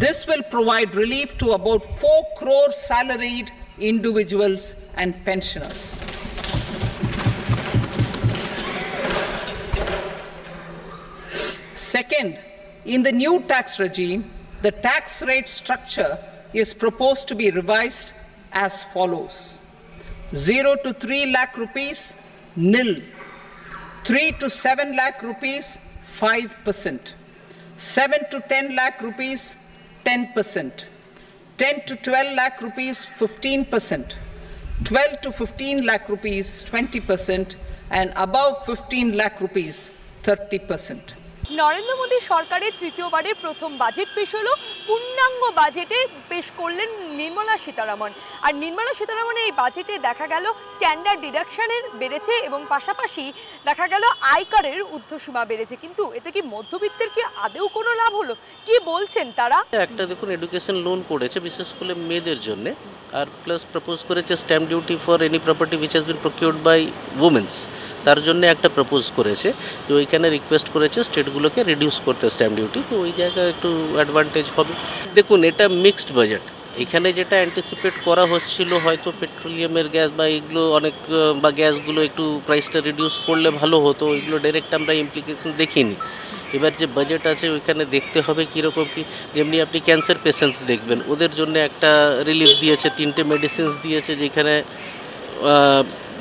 This will provide relief to about 4 crore salaried individuals and pensioners. Second, in the new tax regime, the tax rate structure is proposed to be revised as follows: 0 to 3 lakh rupees, nil; 3 to 7 lakh rupees, 5%; 7 to 10 lakh rupees, 10%; 10 to 12 lakh rupees, 15%; 12 to 15 lakh rupees, 20%; and above 15 lakh rupees, 30%. Narendra Modi সরকারের তৃতীয়বারের প্রথম budget পেশ হলো। পূর্ণাঙ্গ বাজেটে পেশ করলেন নির্মলা সীতারামন। আর নির্মলা সীতারামনের এই বাজেটে দেখা গেল স্ট্যান্ডার্ড ডিডাকশনের বেড়েছে এবং পাশাপাশি দেখা গেল আয়করের ঊর্ধ্বসীমা বেড়েছে। কিন্তু এতে কি মধ্যবিত্তের কি আদৌ কোনো লাভ হলো? কি বলছেন তারা? একটা দেখুন, এডুকেশন লোন করেছে বিশেষ করে মেয়েদের জন্য, আর প্লাস প্রপোজ করেছে stamp duty for any property which has been procured by womens, তার জন্য একটা প্রপোজ করেছে যে ওইখানে রিকোয়েস্ট করেছে স্টেটগুলোকে রিডিউস করতে স্ট্যাম্প ডিউটি, তো ওই জায়গায় একটু অ্যাডভান্টেজ হবে। দেখুন, এটা মিক্সড বাজেট। এখানে যেটা অ্যান্টিসিপেট করা হচ্ছিল হয়তো পেট্রোলিয়ামের গ্যাস বা এগুলো অনেক বা গ্যাসগুলো একটু প্রাইসটা রিডিউস করলে ভালো হতো, এগুলো ডাইরেক্ট আমরা ইমপ্লিকেশন দেখিনি। এবার যে বাজেট আছে ওইখানে দেখতে হবে কীরকম কী, যেমনি আপনি ক্যান্সার পেশেন্টস দেখবেন, ওদের জন্য একটা রিলিফ দিয়েছে, 3টে মেডিসিনস দিয়েছে যেখানে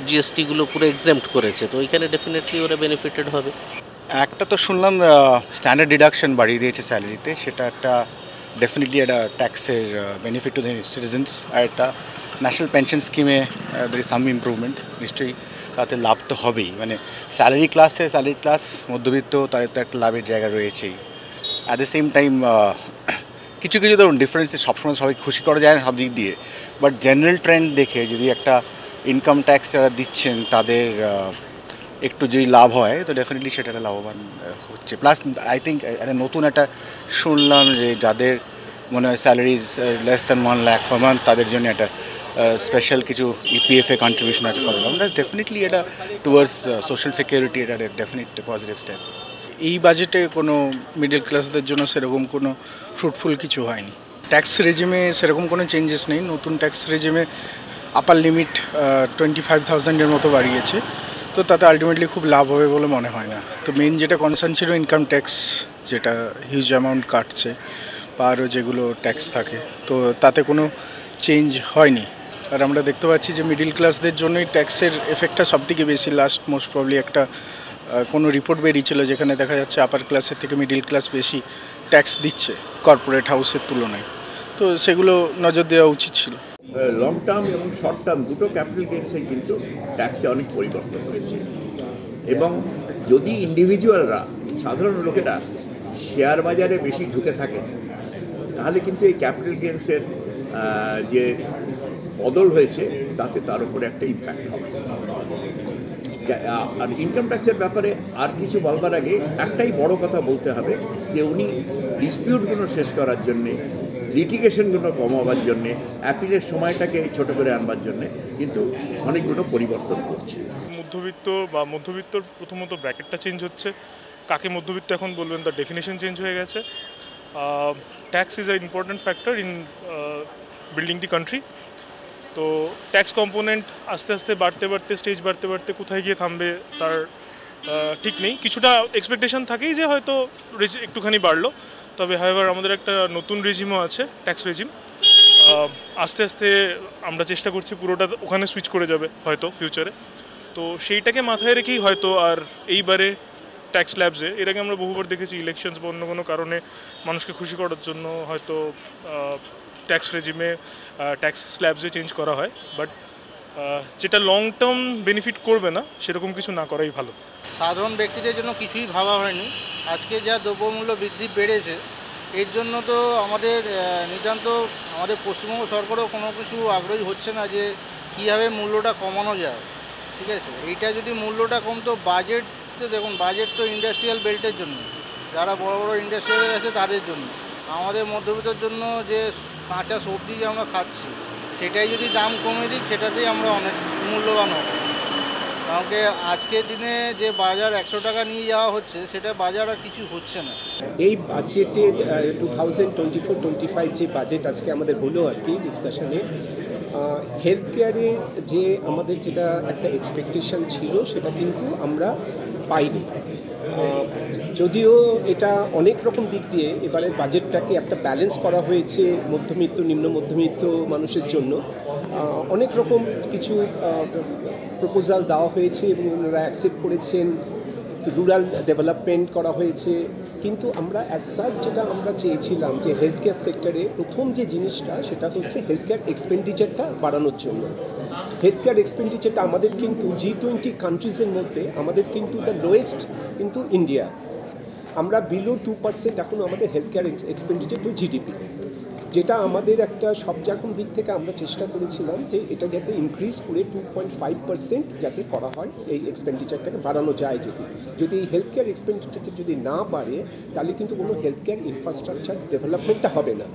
জিএসটিগুলো পুরো এক্সাম্পট করেছে, তো ওইখানে ডেফিনেটলি ওরা বেনিফিটেড হবে। একটা তো শুনলাম স্ট্যান্ডার্ড ডিডাকশন বাড়িয়ে দিয়েছে স্যালারিতে, সেটা একটা ডেফিনেটলি একটা ট্যাক্সের বেনিফিট টু দ্য সিটিজেন্স। আর একটা ন্যাশনাল পেনশন স্কিমে দের ইজ সাম ইমপ্রুভমেন্ট, নিশ্চয়ই তাতে লাভ তো হবেই। মানে স্যালারি ক্লাস মধ্যবিত্ত, তাদের তো একটা লাভের জায়গা রয়েছেই। অ্যাট দ্য সেম টাইম কিছু কিছু ধরুন ডিফারেন্সে সবসময় সবাই খুশি করা যায় না সব দিক দিয়ে, বাট জেনারেল ট্রেন্ড দেখে যদি একটা ইনকাম ট্যাক্স যারা দিচ্ছেন তাদের একটু যদি লাভ হয় তো ডেফিনেটলি সেটা একটা লাভবান হচ্ছে। প্লাস আই থিঙ্ক একটা নতুন একটা শুনলাম যে যাদের মনে হয় salaries less than 1 lakh per month, তাদের জন্য একটা স্পেশাল কিছু ইপিএফএ কন্ট্রিবিউশন আছে ফর দ্যাট। দ্যাটস ডেফিনেটলি এটা টুয়ার্ডস সোশ্যাল সিকিউরিটি, এটা ডেফিনেট পজিটিভ স্টেপ। এই বাজেটে কোনো মিডল ক্লাসদের জন্য সেরকম কোনো ফ্রুটফুল কিছু হয়নি। ট্যাক্স রেজিমে সেরকম কোনো চেঞ্জেস নেই। নতুন ট্যাক্স রেজিমে আপার লিমিট 25,000-এর মতো বাড়িয়েছে, তো তাতে আলটিমেটলি খুব লাভ হবে বলে মনে হয় না। তো মেইন যেটা কনসার্ন ছিল ইনকাম ট্যাক্স, যেটা হিউজ অ্যামাউন্ট কাটছে বা আরও যেগুলো ট্যাক্স থাকে, তো তাতে কোনো চেঞ্জ হয়নি। আর আমরা দেখতে পাচ্ছি যে মিডিল ক্লাসদের জন্যই ট্যাক্সের এফেক্টটা সবথেকে বেশি। লাস্ট মোস্ট প্রবলি একটা কোনো রিপোর্ট বেরিয়েছিল যেখানে দেখা যাচ্ছে আপার ক্লাসের থেকে মিডিল ক্লাস বেশি ট্যাক্স দিচ্ছে কর্পোরেট হাউসের তুলনায়, তো সেগুলো নজর দেওয়া উচিত ছিল। লং টার্ম এবং শর্ট টার্ম দুটো ক্যাপিটাল গেইনসে কিন্তু ট্যাক্সে অনেক পরিবর্তন হয়েছে, এবং যদি ইন্ডিভিজুয়ালরা, সাধারণ লোকেরা শেয়ার বাজারে বেশি ঢুকে থাকে তাহলে কিন্তু এই ক্যাপিটাল গেইনসের যে বদল হয়েছে তাতে তার উপরে একটা ইম্প্যাক্ট হবে। আর ইনকাম ট্যাক্সের ব্যাপারে আর কিছু বলবার আগে একটাই বড় কথা বলতে হবে যে উনি ডিসপিউটগুলো শেষ করার জন্যে, লিটিগেশনগুলো কমাবার জন্যে, অ্যাপিলের সময়টাকে ছোট করে আনবার জন্যে কিন্তু অনেকগুলো পরিবর্তন করছে। মধ্যবিত্তর প্রথমত ব্র্যাকেটটা চেঞ্জ হচ্ছে। কাকে মধ্যবিত্ত এখন বলবেন, তার ডেফিনেশন চেঞ্জ হয়ে গেছে। Tax is a important factor in building the country. তো ট্যাক্স কম্পোনেন্ট আস্তে আস্তে বাড়তে স্টেজ বাড়তে কোথায় গিয়ে থামবে তার ঠিক নেই। কিছুটা এক্সপেকটেশন থাকেই যে হয়তো একটুখানি বাড়লো, তবে হাওয়েভার আমাদের একটা নতুন রেজিমও আছে, ট্যাক্স রেজিম। আস্তে আস্তে আমরা চেষ্টা করছি পুরোটা ওখানে সুইচ করে যাবে হয়তো ফিউচারে। তো সেইটাকে মাথায় রেখেই হয়তো আর এইবারে ট্যাক্স স্ল্যাবসে, এর আগে আমরা বহুবার দেখেছি ইলেকশনস বা অন্য কোনো কারণে মানুষকে খুশি করার জন্য হয়তো ট্যাক্স রেজিমে ট্যাক্স স্ল্যাবসে চেঞ্জ করা হয়, বাট যেটা লং টার্ম বেনিফিট করবে না সেরকম কিছু না করাই ভালো। সাধারণ ব্যক্তিদের জন্য কিছুই ভাবা হয়নি। আজকে যা দ্রব্যমূল্য বৃদ্ধি বেড়েছে, এর জন্য তো আমাদের নিতান্ত আমাদের পশ্চিমবঙ্গ সরকারও কোনো কিছু আগ্রহী হচ্ছে না যে কীভাবে মূল্যটা কমানো যায়। ঠিক আছে, এইটা যদি মূল্যটা কমতো, বাজেট তো দেখুন, বাজেট তো ইন্ডাস্ট্রিয়াল বেল্টের জন্য, যারা বড় বড় ইন্ডাস্ট্রিয়াল আছে তাদের জন্য। আমাদের মধ্যবিত্তের জন্য যে কাঁচা সবজি যে আমরা খাচ্ছি, সেটাই যদি দাম কমে দিই, সেটাতেই আমরা অনেক মূল্যবান হব। কারণ আজকের দিনে যে বাজার 100 টাকা নিয়ে যাওয়া হচ্ছে সেটা বাজার আর কিছু হচ্ছে না। এই বাজেটে 2024-25 যে বাজেট আজকে আমাদের হলো আর কি ডিসকাশনে, হেলথ কেয়ারে যে আমাদের যেটা একটা এক্সপেকটেশন ছিল সেটা কিন্তু আমরা পাইনি। যদিও এটা অনেক রকম দিক দিয়ে এবারের বাজেটটাকে একটা ব্যালেন্স করা হয়েছে মধ্যবিত্ত নিম্ন মধ্যবিত্ত মানুষের জন্য, অনেক রকম কিছু প্রপোজাল দেওয়া হয়েছে এবং ওনারা অ্যাকসেপ্ট করেছেন। রুরাল ডেভেলপমেন্ট করা হয়েছে, কিন্তু আমরা অ্যাজ সাচ যেটা আমরা চেয়েছিলাম যে হেলথ কেয়ার সেক্টরে প্রথম যে জিনিসটা সেটা হচ্ছে হেলথ কেয়ার এক্সপেন্ডিচারটা বাড়ানোর জন্য। হেলথ কেয়ার এক্সপেন্ডিচারটা আমাদের কিন্তু G20 কান্ট্রিজের মধ্যে আমাদের কিন্তু দ্য লোয়েস্ট কিন্তু ইন্ডিয়া। আমরা বিলো 2% এখন আমাদের health care expenditure two GDP, যেটা আমাদের একটা সব রকম দিক থেকে আমরা চেষ্টা করেছিলাম যে এটা যাতে ইনক্রিজ করে 2.5% যাতে করা হয়, এই এক্সপেন্ডিচারটাকে বাড়ানো যায়। যদি এই হেলথ কেয়ার এক্সপেন্ডিচারটা যদি না বাড়ে তাহলে কিন্তু কোনো হেলথ কেয়ার ইনফ্রাস্ট্রাকচার ডেভেলপমেন্টটা হবে না।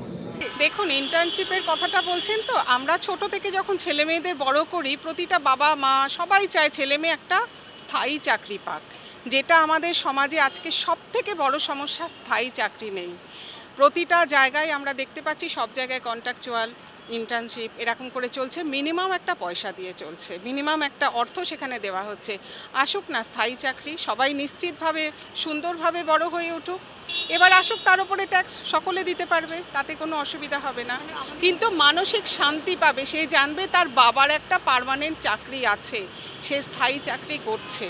দেখুন, ইন্টার্নশিপের কথাটা বলছেন তো, আমরা ছোট থেকে যখন ছেলে মেয়েদের বড় করি প্রতিটা বাবা মা সবাই চায় ছেলে মেয়ে একটা স্থায়ী চাকরি পাক, যেটা আমাদের সমাজে আজকে সব থেকে বড় সমস্যা, স্থায়ী চাকরি নেই। প্রতিটা জায়গায় আমরা দেখতে পাচ্ছি সব জায়গায় কন্ট্রাকচুয়াল ইন্টার্নশিপ এরকম করে চলছে, মিনিমাম একটা পয়সা দিয়ে চলছে, মিনিমাম একটা অর্থ সেখানে দেওয়া হচ্ছে। আসুক না স্থায়ী চাকরি, সবাই নিশ্চিতভাবে সুন্দরভাবে বড় হয়ে উঠুক, এবার আসুক তার উপরে ট্যাক্স সকলে দিতে পারবে, তাতে কোনো অসুবিধা হবে না, কিন্তু মানসিক শান্তি পাবে, সে জানবে তার বাবার একটা পার্মানেন্ট চাকরি আছে, সে স্থায়ী চাকরি করছে।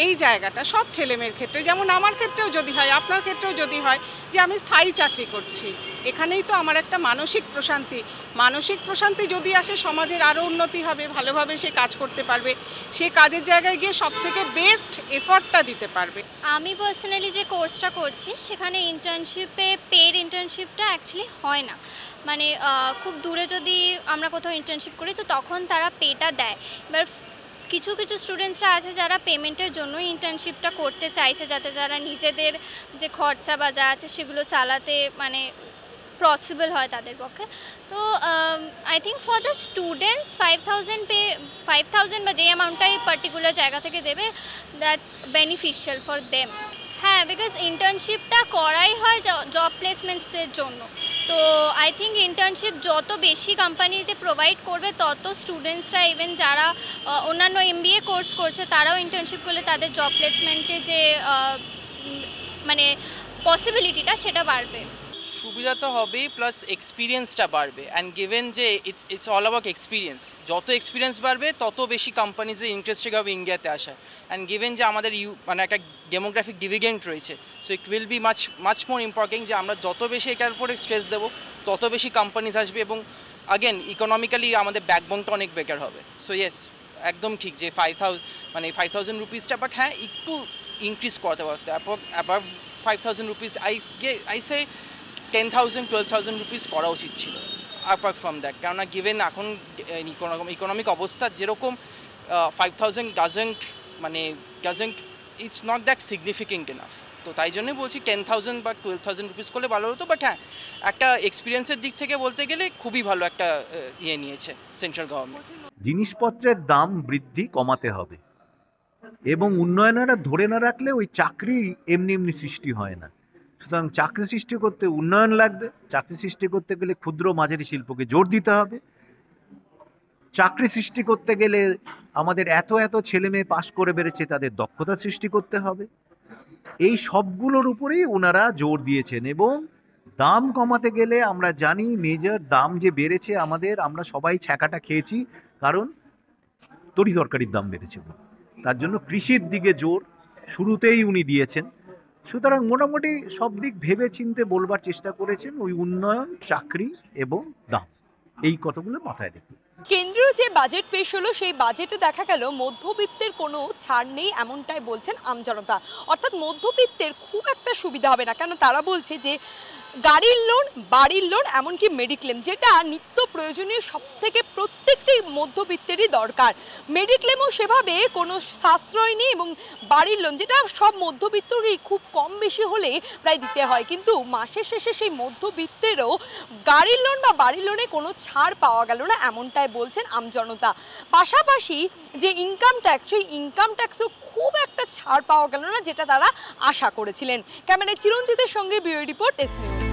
এই জায়গাটা সব ছেলেমেয়ের ক্ষেত্রে, যেমন আমার ক্ষেত্রেও যদি হয়, আপনার ক্ষেত্রেও যদি হয় যে আমি স্থায়ী চাকরি করছি, এখানেই তো আমার একটা মানসিক প্রশান্তি যদি আসে সমাজের আরও উন্নতি হবে, ভালোভাবে সে কাজ করতে পারবে, সে কাজের জায়গায় গিয়ে সব থেকে বেস্ট এফর্টটা দিতে পারবে। আমি পার্সোনালি যে কোর্সটা করছি সেখানে পেড ইন্টার্নশিপটা অ্যাকচুয়ালি হয় না। মানে খুব দূরে যদি আমরা কোথাও ইন্টার্নশিপ করি তো তখন তারা পেটা দেয়। এবার কিছু স্টুডেন্টসরা আছে যারা পেমেন্টের জন্য ইন্টার্নশিপটা করতে চাইছে, যাতে যারা নিজেদের যে খরচা বা যা আছে সেগুলো চালাতে মানে পসিবল হয় তাদের পক্ষে। তো I think for the students 5,000 বা যে অ্যামাউন্টটাই পার্টিকুলার জায়গা থেকে দেবে, দ্যাটস বেনিফিশিয়াল ফর দেম। হ্যাঁ, বিকজ ইন্টার্নশিপটা করাই হয় জব প্লেসমেন্টসদের জন্য। তো আই থিঙ্ক ইন্টার্নশিপ যত বেশি কোম্পানিতে প্রোভাইড করবে তত স্টুডেন্টসরা, ইভেন যারা অন্যান্য MBA কোর্স করছে তারাও ইন্টার্নশিপ করলে তাদের জব প্লেসমেন্টে যে মানে পসিবিলিটিটা সেটা বাড়বে। সুবিধা তো হবেই, প্লাস এক্সপিরিয়েন্সটা বাড়বে। অ্যান্ড গিভেন যে ইটস অল অ্যাবাউট এক্সপিরিয়েন্স, যত এক্সপিরিয়েন্স বাড়বে তত বেশি কোম্পানিজের ইন্টারেস্টেড হবে ইন্ডিয়াতে আসা। অ্যান্ড গিভেন যে আমাদের মানে একটা ডেমোগ্রাফিক ডিভিডেন্ট রয়েছে, so it will be much more important যে আমরা যত বেশি এটার উপরে স্ট্রেস দেবো তত বেশি কোম্পানিজ আসবে, এবং আগেন ইকোনমিক্যালি আমাদের ব্যাকবোনটা অনেক বেটার হবে। সো ইয়েস, একদম ঠিক যে 5,000 রুপিসটা, বাট হ্যাঁ একটু ইনক্রিজ করতে পারতো, above 5,000 rupees. I say 10,000-12,000 rupees করা উচিত ছিল অ্যাপার্ট ফ্রম দ্যাট। কেননা গিভেন এখন ইকোনমিক অবস্থা যেরকম, 5,000 doesn't it's not that significant enough. তো তাই জন্য বলছি 10,000 বা 12,000 রুপিস করলে ভালো হতো। বাট হ্যাঁ, একটা এক্সপিরিয়েন্সের দিক থেকে বলতে গেলে খুবই ভালো একটা নিয়েছে সেন্ট্রাল গভর্নমেন্ট। জিনিসপত্রের দাম বৃদ্ধি কমাতে হবে, এবং উন্নয়নেরা ধরে না রাখলে ওই চাকরি এমনি সৃষ্টি হয় না। সুতরাং চাকরি সৃষ্টি করতে উন্নয়ন লাগবে, চাকরি সৃষ্টি করতে গেলে ক্ষুদ্র মাঝারি শিল্পকে জোর দিতে হবে, চাকরি সৃষ্টি করতে গেলে আমাদের এত ছেলে মেয়ে পাশ করে বেড়েছে তাদের দক্ষতা সৃষ্টি করতে হবে। এই সবগুলোর উপরেই ওনারা জোর দিয়েছেন। এবং দাম কমাতে গেলে আমরা জানি মেজর দাম যে বেড়েছে আমরা সবাই ছ্যাঁকাটা খেয়েছি, কারণ তরিতরকারির দাম বেড়েছে। তার জন্য কৃষির দিকে জোর শুরুতেই উনি দিয়েছেন। সুতরাং মোটামুটি সব দিক ভেবে চিনতে বলবার চেষ্টা করেছেন, ওই উন্নয়ন, চাকরি এবং দাম, এই কথাগুলো মাথায় রেখে। কেন্দ্রীয় যে বাজেট পেশ হলো সেই বাজেটে দেখা গেল মধ্যবিত্তের কোনো ছাড় নেই, এমনটাই বলছেন আমজনতা। অর্থাৎ মধ্যবিত্তের খুব একটা সুবিধা হবে না, কেন তারা বলছে যে গাড়ির লোন, বাড়ির লোন, এমনকি মেডিক্লেম, যেটা নিত্য প্রয়োজনীয় সবথেকে প্রত্যেকটি মধ্যবিত্তেরই দরকার। মেডিক্লেমও সেভাবে কোনো সাশ্রয় নেই এবং বাড়ির লোন যেটা সব মধ্যবিত্তরই খুব কম বেশি হলে প্রায় দিতে হয়, কিন্তু মাসের শেষে সেই মধ্যবিত্তেরও গাড়ির লোন বা বাড়ির লোনে কোনো ছাড় পাওয়া গেল না, এমনটাই বলছেন আমজনতা। পাশাপাশি যে ইনকাম ট্যাক্স, সেই ইনকাম ট্যাক্সও খুব একটা ছাড় পাওয়া গেল না যেটা তারা আশা করেছিলেন। ক্যামেরায় চিরঞ্জিতের সঙ্গে ব্যুরো রিপোর্ট, এস নিউজ।